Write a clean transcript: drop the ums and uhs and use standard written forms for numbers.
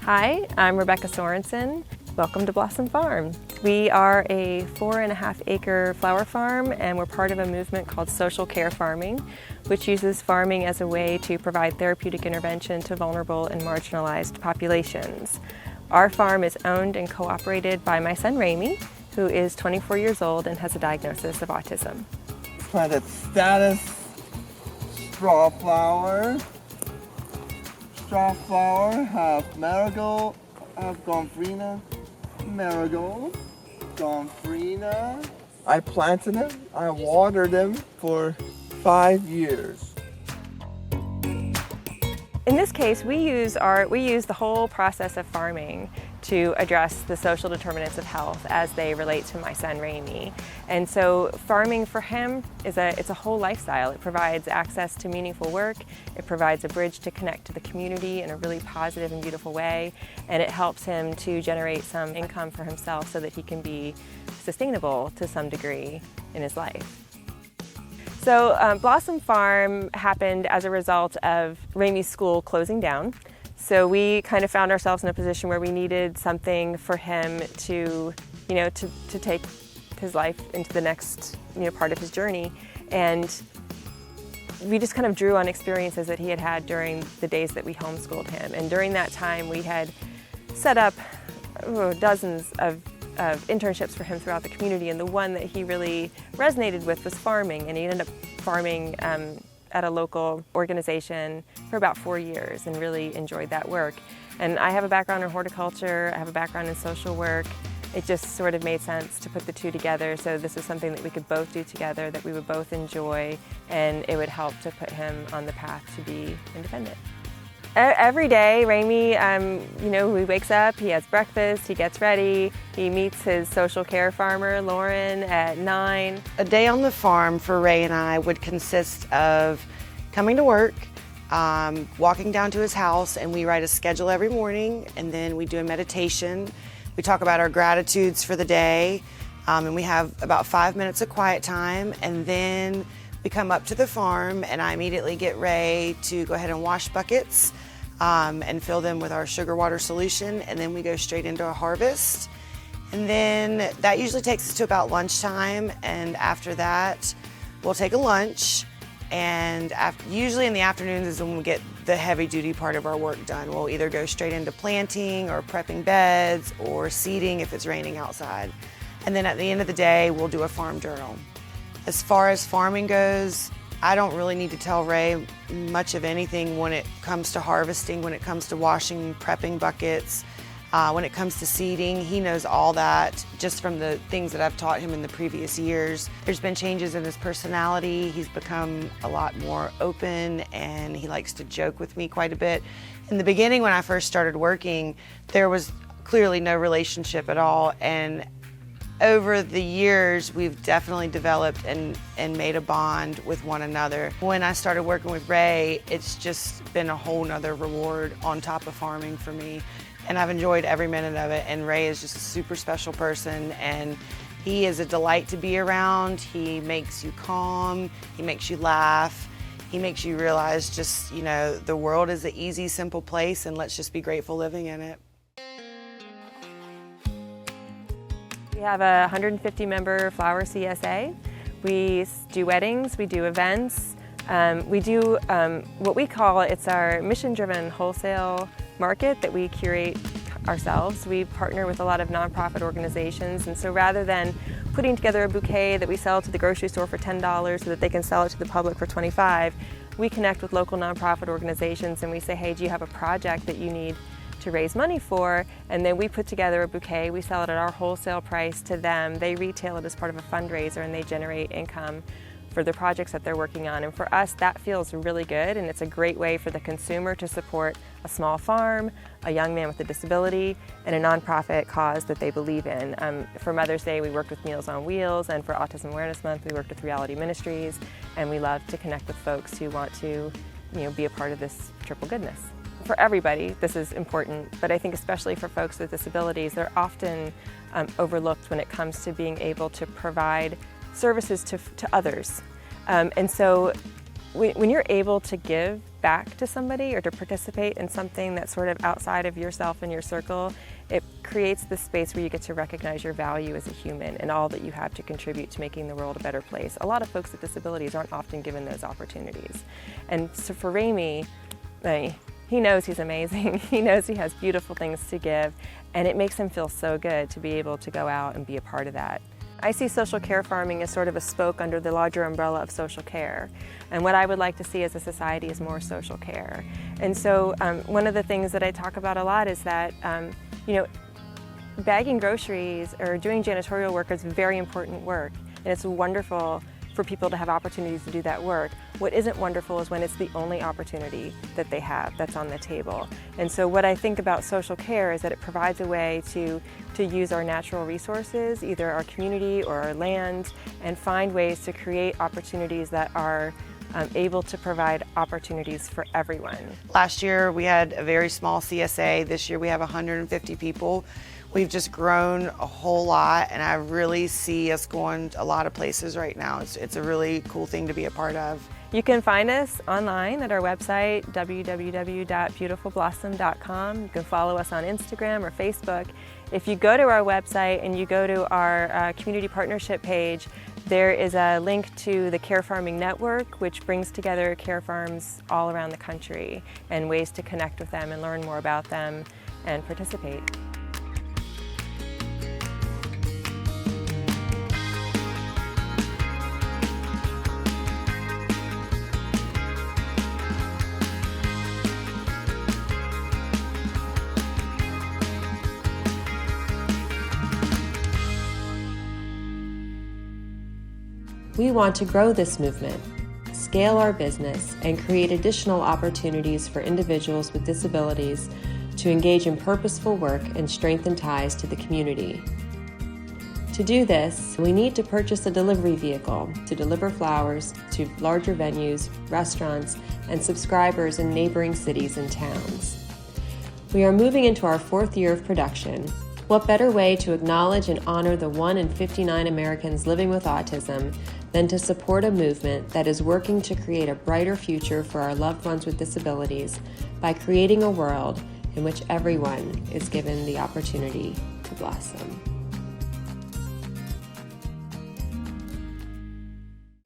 Hi, I'm Rebecca Sorensen. Welcome to Blawesome Farm. We are a 4.5 acre flower farm, and we're part of a movement called social care farming, which uses farming as a way to provide therapeutic intervention to vulnerable and marginalized populations. Our farm is owned and co-operated by my son Ramy, who is 24 years old and has a diagnosis of autism. Planted status, straw flower. Straw flower, have marigold, have gomphrena, marigold, gomphrena. I planted them, I watered them for 5 years. In this case, we use the whole process of farming to address the social determinants of health as they relate to my son Ramy. And so farming for him it's a whole lifestyle. It provides access to meaningful work, it provides a bridge to connect to the community in a really positive and beautiful way, and it helps him to generate some income for himself so that he can be sustainable to some degree in his life. So Blawesome Farm happened as a result of Ramy's school closing down. So we kind of found ourselves in a position where we needed something for him to take his life into the next, part of his journey. And we just kind of drew on experiences that he had had during the days that we homeschooled him. And during that time, we had set up dozens of internships for him throughout the community, and the one that he really resonated with was farming, and he ended up farming at a local organization for about 4 years and really enjoyed that work. And I have a background in horticulture, I have a background in social work. It just sort of made sense to put the two together, so this is something that we could both do together, that we would both enjoy, and it would help to put him on the path to be independent. Every day, Ramy, he wakes up, he has breakfast, he gets ready, he meets his social care farmer, Lauren, at 9. A day on the farm for Ray and I would consist of coming to work, walking down to his house, and we write a schedule every morning, and then we do a meditation. We talk about our gratitudes for the day, and we have about 5 minutes of quiet time, and then we come up to the farm, and I immediately get Ray to go ahead and wash buckets and fill them with our sugar water solution, and then we go straight into a harvest. And then that usually takes us to about lunchtime, and after that we'll take a lunch, and usually in the afternoons is when we get the heavy duty part of our work done. We'll either go straight into planting or prepping beds or seeding if it's raining outside. And then at the end of the day we'll do a farm journal. As far as farming goes, I don't really need to tell Ray much of anything when it comes to harvesting, when it comes to washing, prepping buckets, when it comes to seeding. He knows all that just from the things that I've taught him in the previous years. There's been changes in his personality. He's become a lot more open, and he likes to joke with me quite a bit. In the beginning, when I first started working, there was clearly no relationship at all, and over the years, we've definitely developed and made a bond with one another. When I started working with Ray, it's just been a whole nother reward on top of farming for me. And I've enjoyed every minute of it. And Ray is just a super special person, and he is a delight to be around. He makes you calm, he makes you laugh, he makes you realize just, the world is an easy, simple place, and let's just be grateful living in it. We have a 150-member flower CSA. We do weddings, we do events, we do what we call, it's our mission-driven wholesale market that we curate ourselves. We partner with a lot of nonprofit organizations, and so rather than putting together a bouquet that we sell to the grocery store for $10 so that they can sell it to the public for $25, we connect with local nonprofit organizations and we say, hey, do you have a project that you need to raise money for? And then we put together a bouquet, we sell it at our wholesale price to them, they retail it as part of a fundraiser, and they generate income for the projects that they're working on. And for us, that feels really good, and it's a great way for the consumer to support a small farm, a young man with a disability, and a nonprofit cause that they believe in. For Mother's Day, we worked with Meals on Wheels, and for Autism Awareness Month, we worked with Reality Ministries, and we love to connect with folks who want to be a part of this triple goodness. For everybody, this is important, but I think especially for folks with disabilities, they're often overlooked when it comes to being able to provide services to others. And so when you're able to give back to somebody or to participate in something that's sort of outside of yourself and your circle, it creates this space where you get to recognize your value as a human and all that you have to contribute to making the world a better place. A lot of folks with disabilities aren't often given those opportunities. And so for Ramy, he knows he's amazing. He knows he has beautiful things to give, and it makes him feel so good to be able to go out and be a part of that. I see social care farming as sort of a spoke under the larger umbrella of social care. And what I would like to see as a society is more social care. And so one of the things that I talk about a lot is that, bagging groceries or doing janitorial work is very important work. And it's wonderful for people to have opportunities to do that work. What isn't wonderful is when it's the only opportunity that they have that's on the table. And so what I think about social care is that it provides a way to use our natural resources, either our community or our land, and find ways to create opportunities that are able to provide opportunities for everyone. Last year we had a very small CSA. This year we have 150 people. We've just grown a whole lot, and I really see us going a lot of places right now. It's a really cool thing to be a part of. You can find us online at our website, www.beautifulblawsome.com. You can follow us on Instagram or Facebook. If you go to our website and you go to our community partnership page, there is a link to the Care Farming Network, which brings together care farms all around the country and ways to connect with them and learn more about them and participate. We want to grow this movement, scale our business, and create additional opportunities for individuals with disabilities to engage in purposeful work and strengthen ties to the community. To do this, we need to purchase a delivery vehicle to deliver flowers to larger venues, restaurants, and subscribers in neighboring cities and towns. We are moving into our 4th year of production. What better way to acknowledge and honor the 1 in 59 Americans living with autism than to support a movement that is working to create a brighter future for our loved ones with disabilities by creating a world in which everyone is given the opportunity to blossom.